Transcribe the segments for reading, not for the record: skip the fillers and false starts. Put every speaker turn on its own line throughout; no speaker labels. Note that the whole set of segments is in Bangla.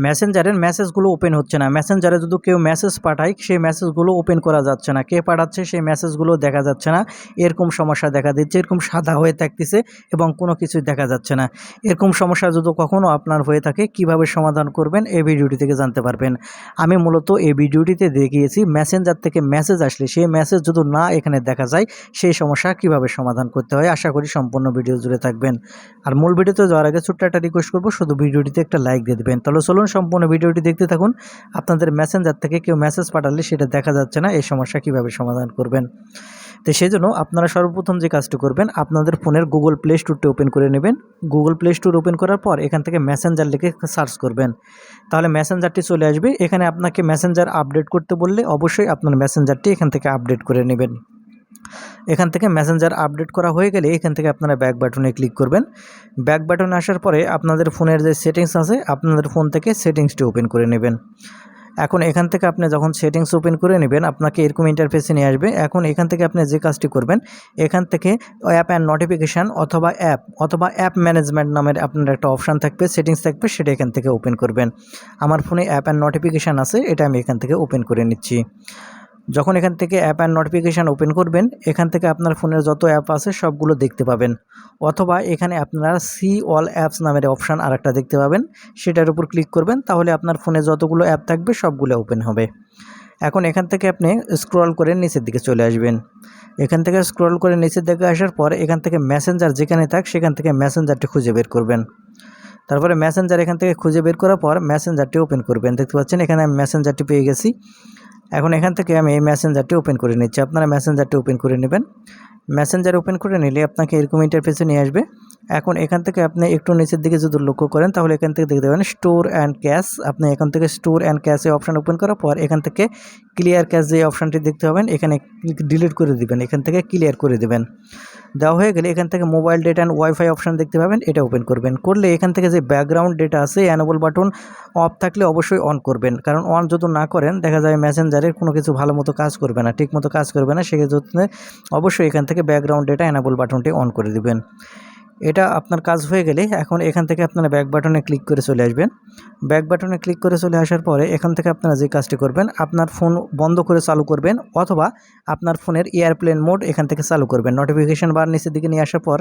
মেসেঞ্জারের মেসেজগুলো ওপেন হচ্ছে না। মেসেঞ্জারে যদি কেউ মেসেজ পাঠায়, সেই মেসেজগুলো ওপেন করা যাচ্ছে না। কে পাঠাচ্ছে সেই মেসেজগুলো দেখা যাচ্ছে না। এরকম সমস্যা দেখা দিচ্ছে, এরকম সাদা হয়ে থাকতেছে এবং কোনো কিছুই দেখা যাচ্ছে না। এরকম সমস্যা যদি কখনও আপনার হয়ে থাকে, কিভাবে সমাধান করবেন এই ভিডিওটি থেকে জানতে পারবেন। আমি মূলত এই ভিডিওটিতে দেখিয়েছি মেসেঞ্জার থেকে মেসেজ আসলে সেই মেসেজ যদি না এখানে দেখা যায়, সেই সমস্যা কিভাবে সমাধান করতে হয়। আশা করি সম্পূর্ণ ভিডিও জুড়ে থাকবেন। আর মূল ভিডিওতে যাওয়ার আগে ছোট্ট একটা রিকোয়েস্ট করবো, শুধু ভিডিওটিতে একটা লাইক দিয়ে দেবেন। তাহলে চলুন সম্পূর্ণ ভিডিওটি দেখতে থাকুন। আপনাদের মেসেঞ্জার থেকে কেউ মেসেজ পাঠালে সেটা দেখা যাচ্ছে না, এই সমস্যা কিভাবে সমাধান করবেন। তো সেই জন্য আপনারা সর্বপ্রথম যে কাজটি করবেন, আপনাদের ফোনের গুগল প্লে স্টোরটি ওপেন করে নেবেন। গুগল প্লে স্টোর ওপেন করার পর এখান থেকে মেসেঞ্জার লিখে সার্চ করবেন, তাহলে মেসেঞ্জারটি চলে আসবে। এখানে আপনাকে মেসেঞ্জার আপডেট করতে বললে অবশ্যই আপনার মেসেঞ্জারটি এখান থেকে আপডেট করে নেবেন। এখান থেকে মেসেঞ্জার আপডেট করা হয়ে গেলে এখান থেকে আপনারা ব্যাক বাটনে ক্লিক করবেন। ব্যাক বাটনে আসার পরে আপনাদের ফোনের যে সেটিংস আছে, আপনাদের ফোন থেকে সেটিংসটি ওপেন করে নেবেন। এখন এখান থেকে আপনি যখন সেটিংস ওপেন করে নেবেন, আপনাকে এরকম ইন্টারফেসে নিয়ে আসবে। এখন এখান থেকে আপনি যে কাজটি করবেন, এখান থেকে অ্যাপ অ্যান্ড নোটিফিকেশান অথবা অ্যাপ ম্যানেজমেন্ট নামের আপনার একটা অপশান থাকবে, সেটিংস থাকবে, সেটা এখান থেকে ওপেন করবেন। আমার ফোনে অ্যাপ অ্যান্ড নোটিফিকেশান আছে, এটা আমি এখান থেকে ওপেন করে নিচ্ছি। যখন এখান থেকে অ্যাপ অ্যান্ড নোটিফিকেশান ওপেন করবেন, এখান থেকে আপনার ফোনের যত অ্যাপ আছে সবগুলো দেখতে পাবেন। অথবা এখানে আপনারা সি অল অ্যাপস নামের অপশান আরেকটা দেখতে পাবেন, সেটার উপর ক্লিক করবেন, তাহলে আপনার ফোনে যতগুলো অ্যাপ থাকবে সবগুলো ওপেন হবে। এখন এখান থেকে আপনি স্ক্রল করে নিচের দিকে চলে আসবেন। এখান থেকে স্ক্রল করে নিচের দিকে আসার পর এখান থেকে মেসেঞ্জার যেখানে থাক সেখান থেকে মেসেঞ্জারটি খুঁজে বের করবেন। তারপরে মেসেঞ্জার এখান থেকে খুঁজে বের করার পর মেসেঞ্জারটি ওপেন করবেন। দেখতে পাচ্ছেন এখানে আমি মেসেঞ্জারটি পেয়ে গেছি। এখন এখান থেকে আমি এই মেসেঞ্জারটি ওপেন করে নিচ্ছি। আপনারা মেসেঞ্জারটি ওপেন করে নেবেন। মেসেঞ্জার ওপেন করে নিলে আপনাকে এরকম ইন্টারফেসে নিয়ে আসবে। এখন এখান থেকে আপনি একটু নিচের দিকে যদি লক্ষ্য করেন, তাহলে এখান থেকে দেখতে পাবেন স্টোর অ্যান্ড ক্যাশ। আপনি এখান থেকে store and cache option open করার পর এখান থেকে ক্লিয়ার ক্যাশ যে অপশানটি দেখতে পাবেন, এখানে ডিলিট করে দিবেন, এখান থেকে ক্লিয়ার করে দেবেন। দেওয়া হয়ে গেলে এখান থেকে mobile data and wifi option দেখতে পাবেন, এটা ওপেন করবেন। করলে এখান থেকে যে ব্যাকগ্রাউন্ড ডেটা আছে অ্যানেবল বাটন অফ থাকলে অবশ্যই অন করবেন, কারণ অন যদি না করেন দেখা যায় মেসেঞ্জারের কোনো কিছু ভালো মতো কাজ করবে না, ঠিক মতো কাজ করবে না। সেক্ষেত্রে অবশ্যই এখান থেকে ব্যাকগ্রাউন্ড ডেটা অ্যানেবল বাটনটি অন করে দিবেন। এটা আপনার কাজ হয়ে গেলে এখন এখান থেকে আপনারা ব্যাক বাটনে ক্লিক করে চলে আসবেন। ব্যাক বাটনে ক্লিক করে চলে আসার পরে এখান থেকে আপনারা যে কাজটি করবেন, আপনার ফোন বন্ধ করে চালু করবেন অথবা আপনার ফোনের এয়ারপ্লেন মোড এখান থেকে চালু করবেন। নোটিফিকেশান বার নিচের দিকে নিয়ে আসার পর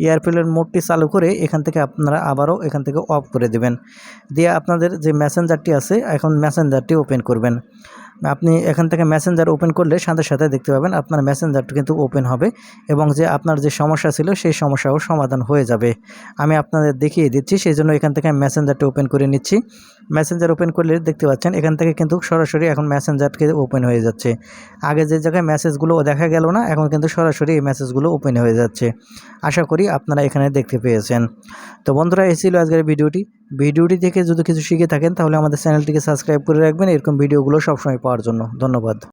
এয়ারপ্লেন মোডটি চালু করে এখান থেকে আপনারা আবারও এখান থেকে অফ করে দেবেন। দিয়ে আপনাদের যে মেসেঞ্জারটি আছে এখন মেসেঞ্জারটি ওপেন করবেন। আপনি এখান থেকে মেসেঞ্জার ওপেন করলে সাথে সাথে দেখতে পাবেন আপনার মেসেঞ্জারটি কিন্তু ওপেন হবে এবং যে আপনার যে সমস্যা ছিল সেই সমস্যাও সমাধান হয়ে যাবে। আমি আপনাদের দেখিয়ে দিচ্ছি, সেই জন্য এখান থেকে আমি মেসেঞ্জারটি ওপেন করে নিচ্ছি। মেসেঞ্জার ওপেন করলে দেখতে পাচ্ছেন এখান থেকে কিন্তু সরাসরি এখন মেসেঞ্জারটি ওপেন হয়ে যাচ্ছে। আগে যে জায়গায় মেসেজগুলো দেখা গেল না, এখন কিন্তু সরাসরি এই মেসেজগুলো ওপেন হয়ে যাচ্ছে। আশা করি আপনারা এখানে দেখতে পেয়েছেন। তো বন্ধুরা, এই ছিল আজকের ভিডিওটি থেকে যদি কিছু শিখে থাকেন তাহলে আমাদের চ্যানেলটিকে সাবস্ক্রাইব করে রাখবেন এরকম ভিডিওগুলো সবসময় পাওয়ার জন্য। ধন্যবাদ।